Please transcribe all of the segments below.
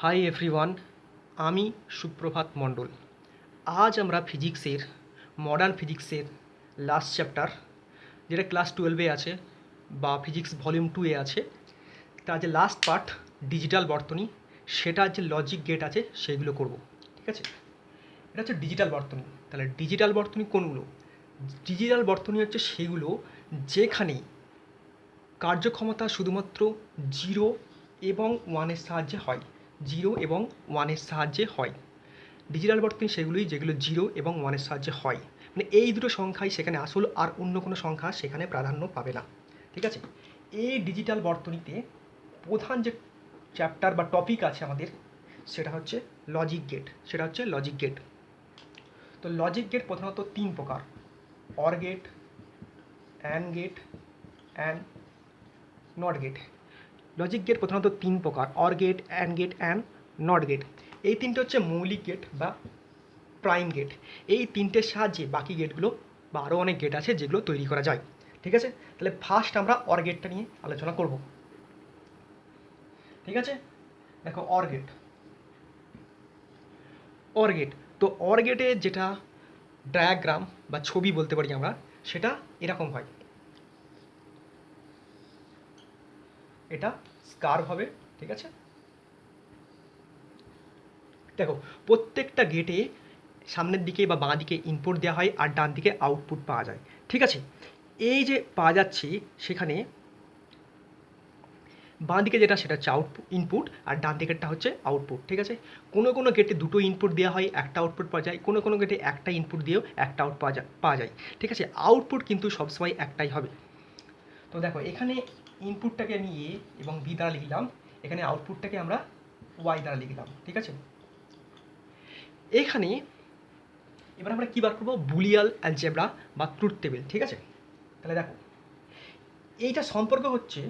Hi everyone, আমি সুপ্রভাত মণ্ডল। আজ আমরা ফিজিক্সের মডার্ন ফিজিক্সের লাস্ট চ্যাপ্টার, যেটা ক্লাস 12-এ আছে বা ফিজিক্স ভলিউম 2-এ আছে, তার যে লাস্ট পার্ট ডিজিটাল বর্তনী, সেটার যে লজিক গেট আছে সেগুলো করব। ঠিক আছে, এটা হচ্ছে ডিজিটাল বর্তনী। তাহলে ডিজিটাল বর্তনী কোনগুলো? ডিজিটাল বর্তনী হচ্ছে সেগুলো যেখানে কার্যক্ষমতা শুধুমাত্র 0 এবং 1-এর সাহায্যে হয়। 0 এবং 1-এর সাহায্যে হয়। ডিজিটাল বর্তনী সেগুলোই যেগুলো 0 এবং 1-এর সাহায্যে হয়। মানে এই দুটো সংখ্যাই সেখানে আসল, আর অন্য কোনো সংখ্যা সেখানে প্রাধান্য পাবে না। ঠিক আছে, এই ডিজিটাল বর্তনীতে প্রধান যে চ্যাপ্টার বা টপিক আছে আমাদের, সেটা হচ্ছে লজিক গেট। তো লজিক গেট প্রধানত 3 প্রকার: or gate, and gate and not gate. Logic gate প্রধানত 3 প্রকার: or gate, and gate and not gate. এই তিনটে হচ্ছে মৌলিক গেট বা প্রাইম গেট। এই তিনটের সাহায্যে বাকি গেটগুলো বা আরও অনেক গেট আছে যেগুলো তৈরি করা যায়। ঠিক আছে, তাহলে ফার্স্ট আমরা অর গেটটা নিয়ে আলোচনা করব। ঠিক আছে, দেখো অর গেট। তো অর গেটে যেটা ডায়াগ্রাম বা ছবি বলতে পারি আমরা, সেটা এরকম হয়। এটা স্কার্ভ হবে। ঠিক আছে, দেখো প্রত্যেকটা গেটে সামনের দিকে বা বাঁ দিকে ইনপুট দেওয়া হয় আর ডান দিকে আউটপুট পাওয়া যায়। ঠিক আছে, এই যে পাওয়া যাচ্ছে সেখানে বাঁ দিকে যেটা সেটা হচ্ছে ইনপুট, আর ডান দিকেরটা হচ্ছে আউটপুট। ঠিক আছে, কোনো কোনো গেটে দুটো ইনপুট দেওয়া হয়, একটা আউটপুট পাওয়া যায়। কোনো কোনো গেটে একটা ইনপুট দিয়েও একটা আউট পাওয়া যায়। ঠিক আছে, আউটপুট কিন্তু সবসময় একটাই হবে। তো দেখো এখানে ইনপুটটাকে আমি এ এবং বি দ্বারা লিখলাম, এখানে আউটপুটটাকে আমরা ওয়াই দ্বারা লিখলাম। ঠিক আছে, এখানে এবার আমরা কী বার করবো? বুলিয়াল অ্যালজেব্রা বা ট্রুথ টেবিল। ঠিক আছে, তাহলে দেখো এইটা সম্পর্ক হচ্ছে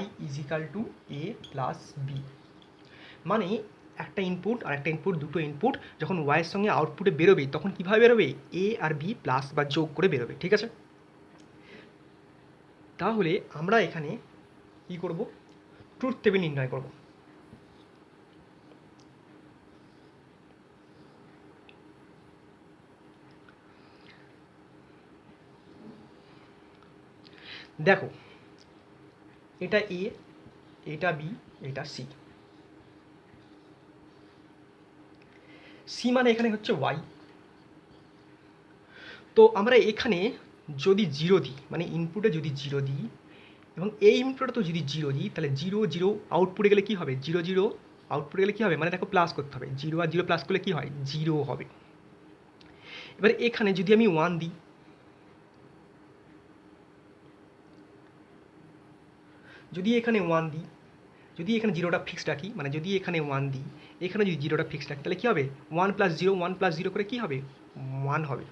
y is equal to A plus b. মানে একটা ইনপুট আর একটা ইনপুট, দুটো ইনপুট যখন ওয়াইয়ের সঙ্গে আউটপুটে বেরোবে তখন কীভাবে বেরোবে? এ আর বি প্লাস বা যোগ করে বেরোবে। ঠিক আছে, তাহলে আমরা এখানে কী করব? ট্রুথ টেবিল নির্ণয় করব। দেখো এটা এ, এটা বি, এটা সি। সি মানে এখানে হচ্ছে ওয়াই। তো আমরা এখানে যদি জিরো দিই, মানে ইনপুটে যদি জিরো দিই এবং এই ইনপুটে তো যদি জিরো দিই, তাহলে জিরো জিরো আউটপুটে গেলে কী হবে? জিরো জিরো আউটপুটে গেলে কী হবে? মানে দেখো প্লাস করতে হবে, জিরো আর জিরো প্লাস করলে কী হয়? জিরো হবে। এবার এখানে যদি আমি ওয়ান দিই, যদি এখানে ওয়ান দিই, যদি এখানে জিরোটা ফিক্সড রাখি, মানে যদি এখানে ওয়ান দিই, এখানে যদি জিরোটা ফিক্সড রাখি, তাহলে কী হবে? ওয়ান প্লাস জিরো করে কী হবে? ওয়ান হবে।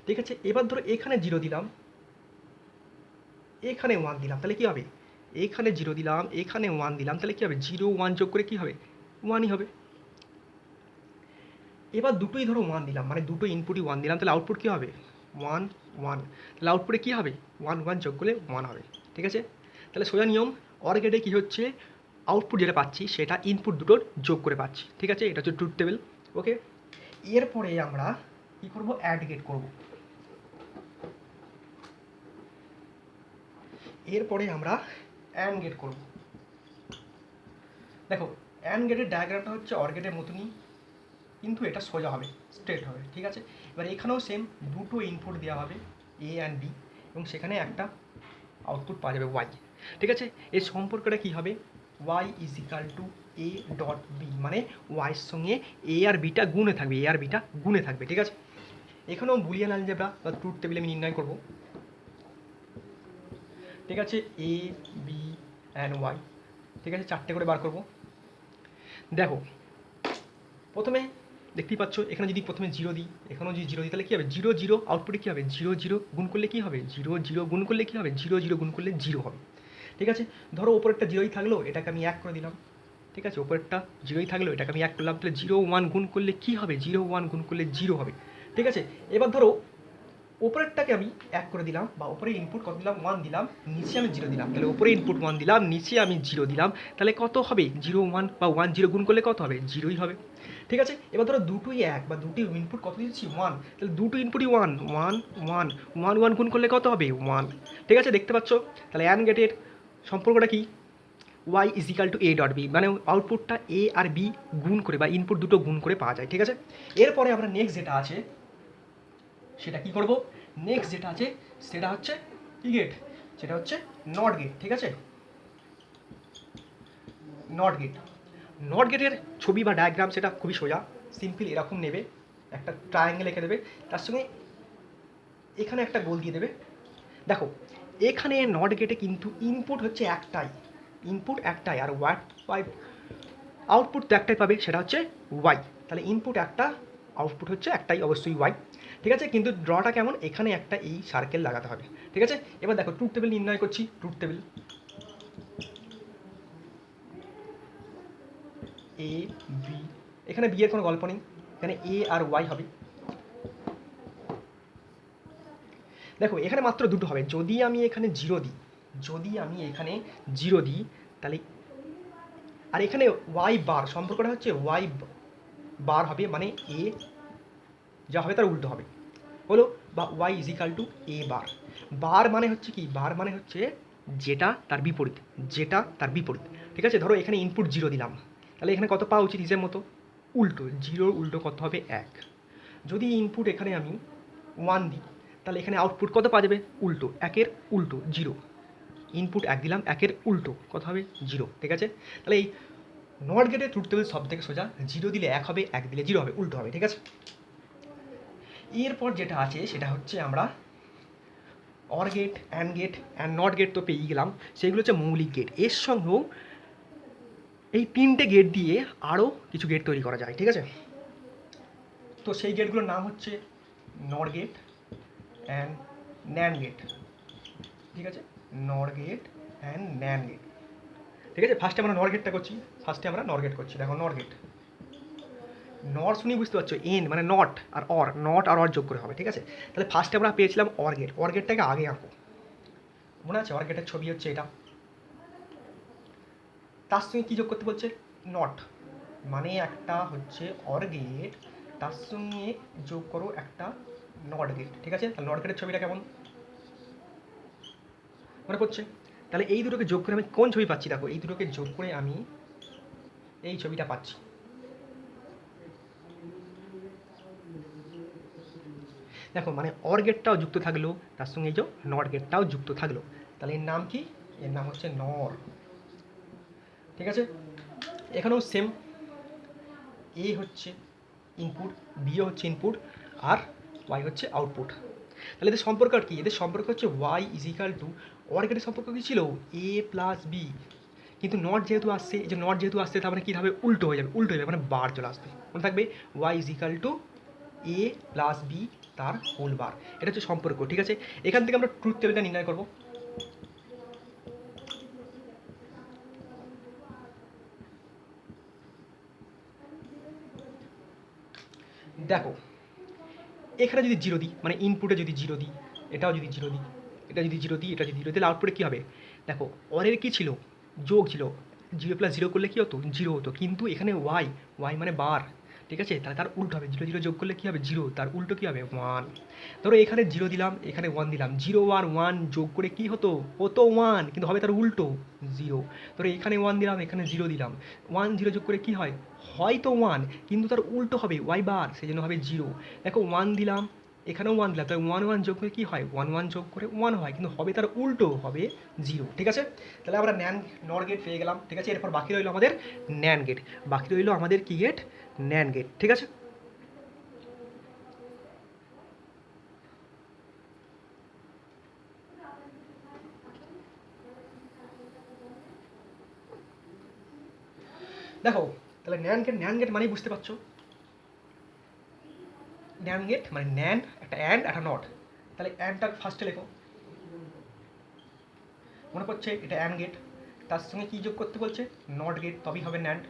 ঠিক আছে, এবার ধরো এখানে জিরো দিলাম, এখানে ওয়ান দিলাম, তাহলে কী হবে? এখানে জিরো দিলাম, এখানে ওয়ান দিলাম, তাহলে কী হবে? জিরো ওয়ান যোগ করে কী হবে? ওয়ানই হবে। এবার দুটোই ধরো ওয়ান দিলাম, মানে দুটো ইনপুটই ওয়ান দিলাম, তাহলে আউটপুট কী হবে? One one. তাহলে আউটপুটে কী হবে? ওয়ান ওয়ান যোগ করলে ওয়ান হবে। ঠিক আছে, তাহলে সোজা নিয়ম, অর গেটে কী হচ্ছে? আউটপুট যেটা পাচ্ছি সেটা ইনপুট দুটোর যোগ করে পাচ্ছি। ঠিক আছে, এটা হচ্ছে ট্রুথ টেবিল। ওকে, এরপরে আমরা কী করবো? অ্যাড গেট করব। এরপরে আমরা অ্যান্ড গেট করব। দেখো অ্যান্ড গেটের ডায়াগ্রামটা হচ্ছে অর গেটের মতনই, কিন্তু এটা সোজা হবে, স্ট্রেট হবে। ঠিক আছে, এবার এখানেও সেম, দুটো ইনপুট দেওয়া হবে এ অ্যান্ড বি, এবং সেখানে একটা আউটপুট পাওয়া যাবে ওয়াই। ঠিক আছে, এই সম্পর্কটা কী হবে? Y is equal to A dot b, মানে ওয়াইয়ের সঙ্গে এ আর বিটা গুণে থাকবে, এ আর বিটা গুণে থাকবে। ঠিক আছে, এখানেও বুলিয়ান অ্যালজেব্রা বা ট্রুথ টেবিল আমি নির্ণয় করব। ঠিক আছে, এ বি অ্যান্ড ওয়াই। ঠিক আছে, চারটে করে বার করব। দেখো প্রথমে দেখতেই পাচ্ছ, এখানে যদি প্রথমে জিরো দিই, এখানেও যদি জিরো দিই, তাহলে কী হবে? জিরো জিরো আউটপুটে কী হবে? জিরো জিরো গুণ করলে কী হবে? জিরো জিরো গুণ করলে কী হবে? জিরো জিরো গুণ করলে জিরো হবে। ঠিক আছে, ধরো ওপরেরটা জিরোই থাকলো, এটাকে আমি এক করে দিলাম। ঠিক আছে, ওপরেরটা জিরোই থাকলো, এটাকে আমি এক করলাম, তাহলে জিরো ওয়ান গুণ করলে কী হবে? জিরো ওয়ান গুণ করলে জিরো হবে। ঠিক আছে, এবার ধরো ওপরেরটাকে আমি 1 করে দিলাম, বা ওপরে ইনপুট কত দিলাম 1 দিলাম, নিচে আমি 0 দিলাম। তাহলে ওপরে ইনপুট 1 দিলাম, নিচে আমি 0 দিলাম, তাহলে কত হবে 0 1 বা 1 0 গুণ করলে কত হবে 0ই হবে। ঠিক আছে, এবার ধরো দুটোই 1 বা দুটি ইনপুট কত দিচ্ছি 1, তাহলে দুটো ইনপুটই 1 1 1 1 1 গুণ করলে কত হবে 1। ঠিক আছে, দেখতে পাচ্ছ। তাহলে অ্যান্ড গেটের সম্পর্কটা কি, y is equal to a dot b, মানে আউটপুটটা a আর b গুণ করে বা ইনপুট দুটো গুণ করে পাওয়া যায়। ঠিক আছে, এরপরে আমরা নেক্সট যেটা আছে সেটা কি করব, নেক্সট যেটা আছে সেটা হচ্ছে কি গেট, সেটা হচ্ছে নট গেট। ঠিক আছে, নট গেট, নট গেটের ছবি বা ডায়াগ্রাম সেটা খুবই সোজা, সিম্পল এরকম নেবে, একটা ট্রায়াঙ্গেল এঁকে দেবে, তার সঙ্গে এখানে একটা গোল দিয়ে দেবে। দেখো এখানে নট গেটে কিন্তু ইনপুট হচ্ছে একটাই, ইনপুট একটাই, আর ওয়াই আউটপুট তো একটাই পাবে, সেটা হচ্ছে ওয়াই। তাহলে ইনপুট একটা, আউটপুট হচ্ছে একটাই, অবশ্যই ওয়াই। ঠিক আছে, কিন্তু ড্রটা কেমন, এখানে একটা এই সার্কেল লাগাতে হবে। ঠিক আছে, এবার দেখো ট্রুথ টেবিল নির্ণয় করছি। ট্রুথ টেবিল এ বি, এখানে বি এর কোনো গল্প নেই, এখানে এ আর ওয়াই হবে। দেখো এখানে মাত্র দুটো হবে, যদি আমি এখানে 0 দিই, যদি আমি এখানে 0 দিই তাহলে, আর এখানে ওয়াই বার, সম্পর্কটা হচ্ছে ওয়াই বার হবে, মানে এ যা হবে তার উল্টো হবে হলো, বা ওয়াই ইজ ইকাল টু এ বার। বার মানে হচ্ছে কি, বার মানে হচ্ছে যেটা তার বিপরীত, যেটা তার বিপরীত। ঠিক আছে, ধরো এখানে ইনপুট 0 দিলাম, তাহলে এখানে কত পাওয়া উচিত হিসেব মতো, উল্টো, 0 উল্টো কত হবে 1। যদি ইনপুট এখানে আমি 1 দিই, তাহলে এখানে আউটপুট কত পাওয়া যাবে, উল্টো, 1-এর উল্টো 0। ইনপুট 1 দিলাম, 1-এর উল্টো কত হবে 0। ঠিক আছে, তাহলে এই নট গেটের ট্রুথ টেবিল সব থেকে সোজা, 0 দিলে 1 হবে, 1 দিলে 0 হবে, উল্টো হবে। ঠিক আছে, এরপর যেটা আছে সেটা হচ্ছে আমরা or gate, and gate, and not gate তো পেয়েই গেলাম, সেগুলো হচ্ছে মৌলিক গেট। এর সঙ্গেও এই 3টে গেট দিয়ে আরও কিছু গেট তৈরি করা যায়। ঠিক আছে, তো সেই গেটগুলোর নাম হচ্ছে নর গেট অ্যান্ড ন্যান্ড গেট। ঠিক আছে, নর গেট অ্যান্ড ন্যান্ড গেট। ঠিক আছে, ফার্স্টে আমরা নর গেটটা করছি, ফার্স্টে আমরা নর গেট করছি। দেখো নর গেট, নর শুনেই বুঝতে পারছো, এন মানে নট আর অর, নট আর অর যোগ করে হবে। ঠিক আছে, তাহলে ফার্স্টে আমরা পেয়েছিলাম অর গেট, অর গেটটাকে আগে আঁকো, মনে আছে অর গেটের ছবি হচ্ছে এটা, তার সঙ্গে কী যোগ করতে বলছে, নট, মানে একটা হচ্ছে অর গেট, তার সঙ্গে যোগ করো একটা নট গেট। ঠিক আছে, তাহলে নট গেটের ছবিটা কেমন মনে পড়ছে, তাহলে এই দুটোকে যোগ করে আমি কোন ছবি পাচ্ছি, দেখো এই দুটোকে যোগ করে আমি এই ছবিটা পাচ্ছি। দেখো মানে অর গেটটাও যুক্ত থাকলো, তার সঙ্গে এই যে নট গেটটাও যুক্ত থাকলো, তাহলে এর নাম কি, এর নাম হচ্ছে নর। ঠিক আছে, এখানেও সেম, এ হচ্ছে ইনপুট, বিও হচ্ছে ইনপুট, আর ওয়াই হচ্ছে আউটপুট। তাহলে এদের সম্পর্ক আর কি, এদের সম্পর্ক হচ্ছে Y is equal to, or গেটের সম্পর্ক কী ছিল এ প্লাস বি, কিন্তু নট যেহেতু আসছে, এই যে নট যেহেতু আসছে তার মানে কী হবে, উল্টো হয়ে যাবে, উল্টো হয়ে যাবে, মানে বার চলে আসবে, মনে থাকবে Y is equal to A plus B তার হোল বার। এটা হচ্ছে সম্পর্ক। ঠিক আছে, এখান থেকে আমরা ট্রুথ টেবিলটা নির্ণয় করব। দেখো এখানে যদি 0 দিই, মানে ইনপুটে যদি 0 দিই, এটাও যদি 0 দিই, এটা যদি 0 দিই, এটা যদি 0, তাহলে আউটপুটে কী হবে, দেখো অরের কী ছিল, যোগ ছিল, 0 + 0 করলে কী হতো 0 হতো, কিন্তু এখানে ওয়াই, ওয়াই মানে বার। ঠিক আছে, তাহলে তার উল্টো হবে, 0 0 যোগ করলে কী হবে 0, তার উল্টো কী হবে 1। ধরো এখানে 0 দিলাম, এখানে 1 দিলাম, 0 আর 1 যোগ করে কী হতো, হতো 1, কিন্তু হবে তার উল্টো 0। ধরো এখানে 1 দিলাম, এখানে 0 দিলাম, 1 0 যোগ করে কী হয়, হয়তো 1, কিন্তু তার উল্টো হবে ওয়াই বার, সেই জন্য হবে 0। দেখো 1 দিলাম, এখানেও 1 দিলাম, তাই 1 1 যোগ করে কী হয়, 1 1 যোগ করে 1 হয়, কিন্তু হবে তার উল্টো, হবে 0। ঠিক আছে, তাহলে আমরা নর গেট পেয়ে গেলাম। ঠিক আছে, এরপর বাকি রইলো আমাদের ন্যান গেট, বাকি রইলো আমাদের কি গেট, ন্যান গেট। ঠিক আছে, দেখো তাহলে ন্যান গেট মানেই বুঝতে পারছো, ন্যান গেট মানে ন্যান, একটা অ্যান্ড একটা নট, তাহলে অ্যান্ডটা ফার্স্টে লেখো, মনে করছে এটা অ্যান্ড গেট, তার সঙ্গে কী যোগ করতে বলছে, নট গেট, তবেই হবে ন্যান্ড।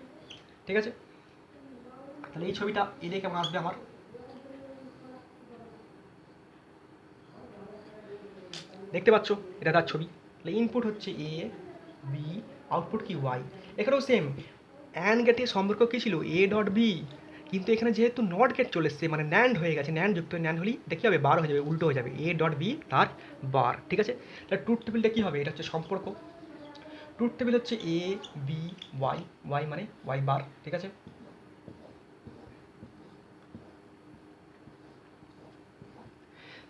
ঠিক আছে, তাহলে এই ছবিটা এদিকে কেমন আসবে আমার, দেখতে পাচ্ছ এটা তার ছবি। তাহলে ইনপুট হচ্ছে এ, বি, আউটপুট কি ওয়াই। এখানেও সেম, অ্যান্ড গেটের সম্পর্ক কী ছিল, এ ডট বি, কিন্তু এখানে যেহেতু নট গেট চলে এসছে, মানে ন্যান্ড হয়ে গেছে, ন্যান্ড যুক্ত ন্যান্ড হলেই এটা কী হবে, বার হয়ে যাবে, উল্টো হয়ে যাবে, এ ডট বি তার বার, ঠিক আছে। তাহলে ট্রুথ টেবিলটা কী হবে, এটা হচ্ছে সম্পর্ক। ট্রুথ টেবিল হচ্ছে এ, বি, ওয়াই, ওয়াই মানে ওয়াই বার, ঠিক আছে।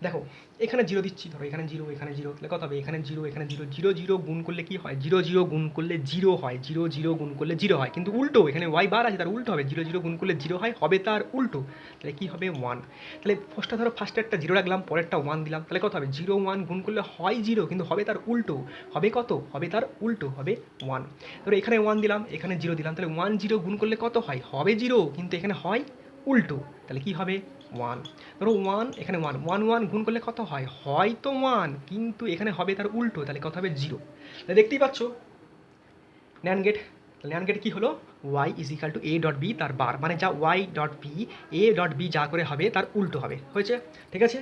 দেখো এখানে জিরো দিচ্ছি, ধরো এখানে জিরো, এখানে জিরো, তাহলে কত হবে, এখানে জিরো, এখানে জিরো, জিরো জিরো গুণ করলে কি হয়, জিরো জিরো গুণ করলে জিরো হয়, জিরো জিরো গুণ করলে জিরো হয়, কিন্তু উল্টো এখানে ওয়াই বার আছে তার উল্টো হবে, জিরো জিরো গুণ করলে জিরো হয়, হবে তার উল্টো, তাহলে কী হবে, ওয়ান। তাহলে ফার্স্টটা ধরো, ফার্স্টে একটা জিরো রাখলাম, পরেরটা ওয়ান দিলাম, তাহলে কত হবে, জিরো ওয়ান গুণ করলে হয় জিরো, কিন্তু হবে তার উল্টো, হবে কত, হবে তার উল্টো, হবে ওয়ান। ধরো এখানে ওয়ান দিলাম, এখানে জিরো দিলাম, তাহলে ওয়ান জিরো গুণ করলে কত হয়, হবে জিরো, কিন্তু এখানে হয় উল্টো, তাহলে কী হবে, ওয়ান। ধরো ওয়ান, এখানে ওয়ান, ওয়ান ওয়ান গুণ করলে কত হয়, হয় তো ওয়ান, কিন্তু এখানে হবে তার উল্টো, তাহলে কত হবে, জিরো। তাহলে দেখতেই পাচ্ছ ন্যান গেট। ন্যান গেট কী হলো, Y is equal to A dot B তার বার, মানে যা Y dot B, A dot B যা করে হবে তার উল্টো হবে, হয়েছে, ঠিক আছে।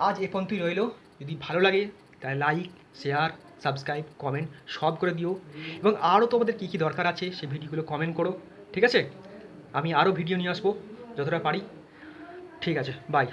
আজ এ পর্যন্তই রইলো, যদি ভালো লাগে তাহলে লাইক, শেয়ার, সাবস্ক্রাইব, কমেন্ট সব করে দিও, এবং আরও তোমাদের কী কী দরকার আছে সেই ভিডিওগুলো কমেন্ট করো, ঠিক আছে। আমি আরও ভিডিও নিয়ে আসবো যতটা পারি, ঠিক আছে, বাই।